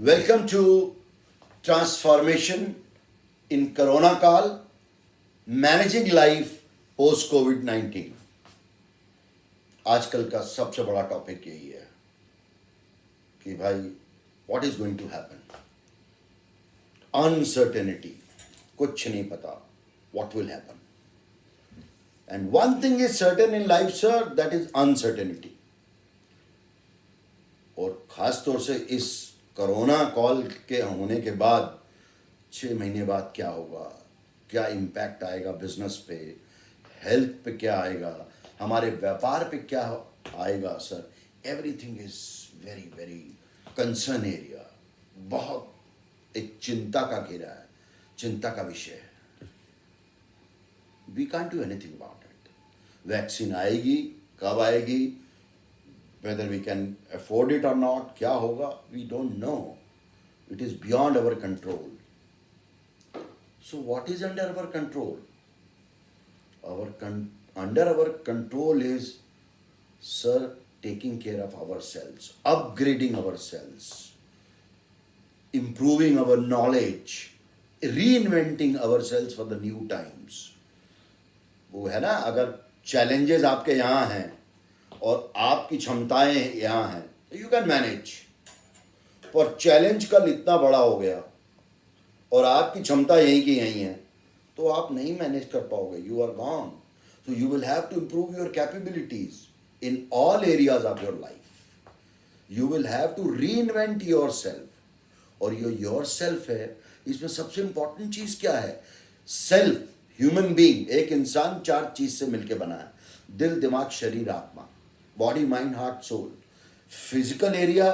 Welcome to Transformation in Corona Kal, Managing Life Post COVID-19। आजकल का सबसे बड़ा टॉपिक यही है कि भाई what is going to happen, uncertainty, कुछ नहीं पता what will happen. And one thing is certain in life sir, that is uncertainty. और खास तौर से इस कोरोना कॉल के होने के बाद 6 महीने बाद क्या होगा, क्या इम्पैक्ट आएगा बिजनेस पे, हेल्थ पे क्या आएगा, हमारे व्यापार पे क्या आएगा sir, everything is very very concern area. बहुत एक चिंता का घेरा है, चिंता का विषय है। We can't do anything about it. Vaccine आएगी, कब आएगी, whether we can afford it or not, क्या होगा, we don't know. It is beyond our control. So what is under our control? Under our control is, sir, taking care of ourselves, upgrading ourselves, improving our knowledge, reinventing ourselves for the new times. वो है ना, अगर challenges आपके यहाँ हैं और आपकी क्षमताएं यहाँ हैं तो यू कैन मैनेज। पर चैलेंज कल इतना बड़ा हो गया और आपकी क्षमता यहीं की यहीं है तो आप नहीं मैनेज कर पाओगे, you are gone. So you will have to improve your capabilities in all areas of your life. You will have to reinvent yourself. और योर सेल्फ है, इसमें सबसे इंपॉर्टेंट चीज क्या है? सेल्फ, ह्यूमन बीइंग, एक इंसान 4 चीज से मिलकर बना है, दिल, दिमाग, शरीर, आत्मा, body, mind, heart, soul. Physical area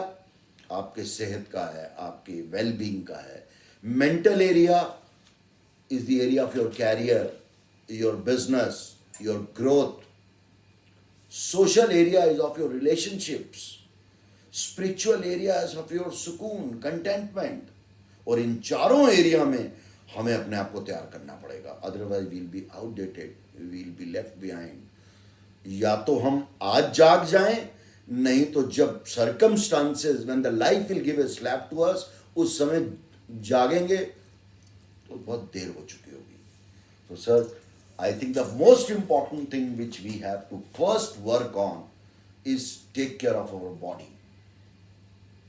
आपके सेहत का है, आपके वेल बीइंग का है। Mental area is the area of your career, your business, your growth. Social area is of your relationships. Spiritual area is of your सुकून, contentment. और इन चारों एरिया में हमें अपने आप को तैयार करना पड़ेगा, otherwise we'll be outdated, we'll be left behind. या तो हम आज जाग जाएं, नहीं तो जब circumstances, when the life will give a slap to us, उस समय जागेंगे तो बहुत देर हो चुकी होगी। तो sir, I think the most important thing which we have to first work on is take care of our body.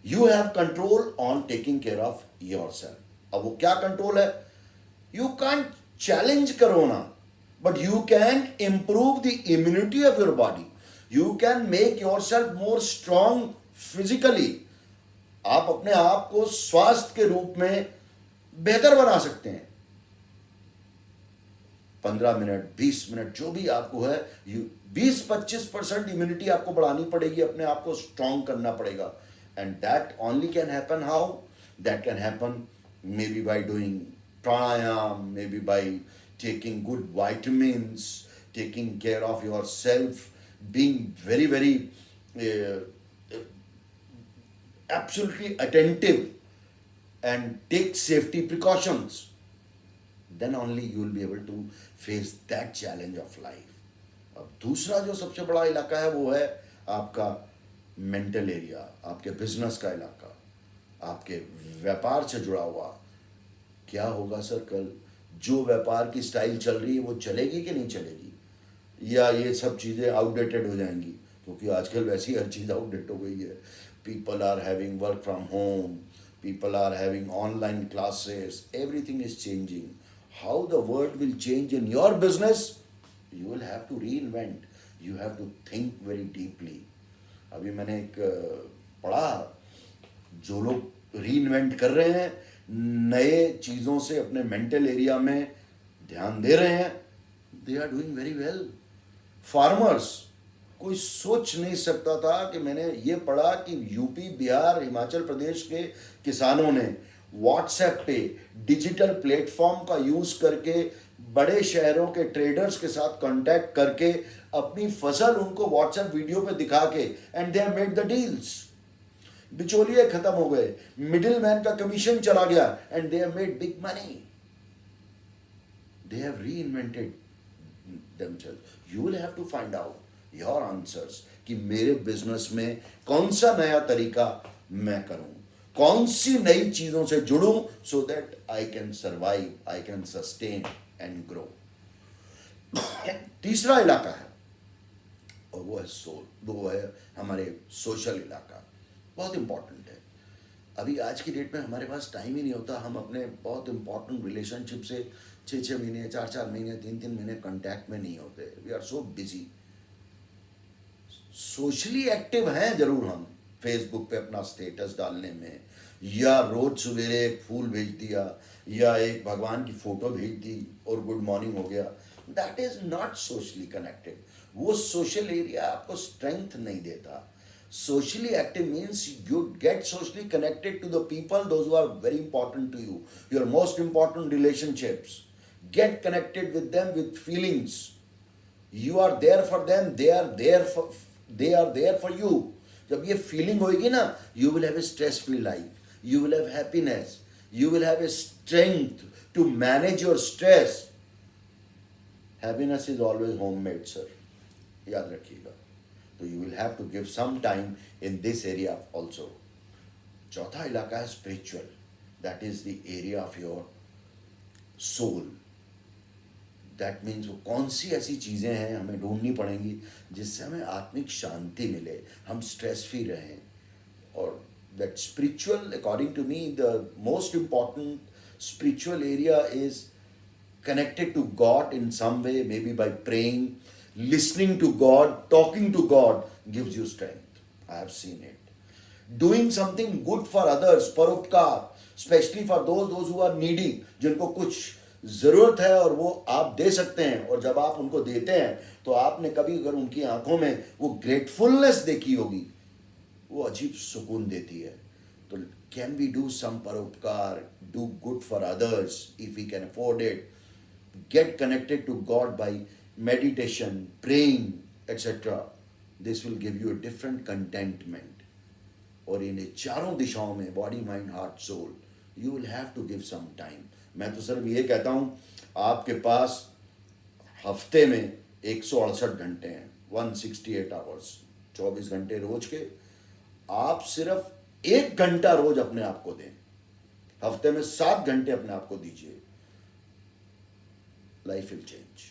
You have control on taking care of yourself. अब वो क्या कंट्रोल है? You can't challenge corona, but you can improve the immunity of your body. You can make yourself more strong physically. आप अपने आप को स्वास्थ्य के रूप में बेहतर बना सकते हैं। 15 मिनट, 20 मिनट, जो भी आपको है, 20-25% इम्यूनिटी आपको बढ़ानी पड़ेगी, अपने आप को स्ट्रांग करना पड़ेगा। And that only can happen how? That can happen may be by doing pranayama, may be by taking good vitamins, taking care of yourself, being very, very absolutely attentive and take safety precautions. Then only you will be able to face that challenge of life. अब दूसरा जो सबसे बड़ा इलाका है वो है आपका मेंटल एरिया, आपके बिजनेस का इलाका, आपके व्यापार से जुड़ा हुआ। क्या होगा सर कल? जो व्यापार की स्टाइल चल रही है वो चलेगी कि नहीं चलेगी, या ये सब चीज़ें आउटडेटेड हो जाएंगी? क्योंकि आजकल वैसी हर चीज़ आउटडेट हो गई है। People are having work from home, people are having online classes, everything is changing. How the world will change in your business? You will have to reinvent, you have to think very deeply. अभी मैंने एक पढ़ा, जो लोग reinvent कर रहे हैं, नए चीज़ों से अपने मेंटल एरिया में ध्यान दे रहे हैं, they are doing very well. Farmers, कोई सोच नहीं सकता था कि मैंने ये पढ़ा कि यूपी, बिहार, हिमाचल प्रदेश के किसानों ने व्हाट्सएप पे डिजिटल प्लेटफॉर्म का यूज़ करके बड़े शहरों के ट्रेडर्स के साथ कांटेक्ट करके अपनी फसल उनको व्हाट्सएप वीडियो पे दिखा के, and they have made the deals. बिचौलिए खत्म हो गए, मिडिल मैन का कमीशन चला गया, and they have made big money. They have reinvented themselves. You will have to find out your answers कि मेरे बिजनेस में कौन सा नया तरीका मैं करूं, कौन सी नई चीजों से जुड़ूं so that I can survive, I can sustain and grow. तीसरा इलाका है और वो है सोल, वो है हमारे सोशल इलाका, बहुत इंपॉर्टेंट है। अभी आज की डेट में हमारे पास टाइम ही नहीं होता, हम अपने बहुत इंपॉर्टेंट रिलेशनशिप से 6-6 महीने, 4-4 महीने, 3-3 महीने कांटेक्ट में नहीं होते। We are so busy. Socially active हैं जरूर हम, फेसबुक पे अपना स्टेटस डालने में, या रोज सवेरे एक फूल भेज दिया, या एक भगवान की फोटो भेज दी और गुड मॉर्निंग हो गया। That is not socially connected. वो सोशल एरिया आपको स्ट्रेंथ नहीं देता। Socially active means you get socially connected to the people, those who are very important to you, your most important relationships. Get connected with them with feelings. You are there for them, they are there for you. जब ये feeling होगी ना, you will have a stress free life, you will have happiness, you will have a strength to manage your stress. Happiness is always homemade, sir. याद रखिएगा। तो you will have to give some time in this area also. चौथा इलाका है spiritual, that is the area of your soul. That means वो कौन सी ऐसी चीज़ें हैं हमें ढूंढनी पड़ेंगी जिससे हमें आत्मिक शांति मिले, हम स्ट्रेस फ्री रहें। और that spiritual, according to me, the most important spiritual area is connected to God in some way, maybe by praying, listening to God, talking to God gives you strength. I have seen it. Doing something good for others, परोपकार, especially for those who are needy, जिनको कुछ ज़रूरत है और वो आप दे सकते हैं, और जब आप उनको देते हैं तो आपने कभी अगर उनकी आंखों में वो ग्रेटफुलनेस देखी होगी, वो अजीब सुकून देती है। तो can we do some परोपकार, do good for others if we can afford it? Get connected to God by meditation, praying, etc. This will give you a different contentment. और इन चारों दिशाओं में, body, mind, heart, soul, you will have to give some time. मैं तो सिर्फ ये कहता हूँ, आपके पास हफ्ते में 168 घंटे हैं, 168 आवर्स, 24 घंटे रोज के। आप सिर्फ 1 घंटा रोज अपने आप को दें, हफ्ते में 7 घंटे अपने आप को दीजिए। Life will change.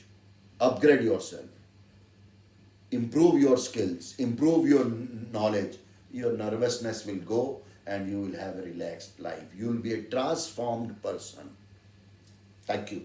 Upgrade yourself. Improve your skills. Improve your knowledge. Your nervousness will go and you will have a relaxed life. You will be a transformed person. Thank you.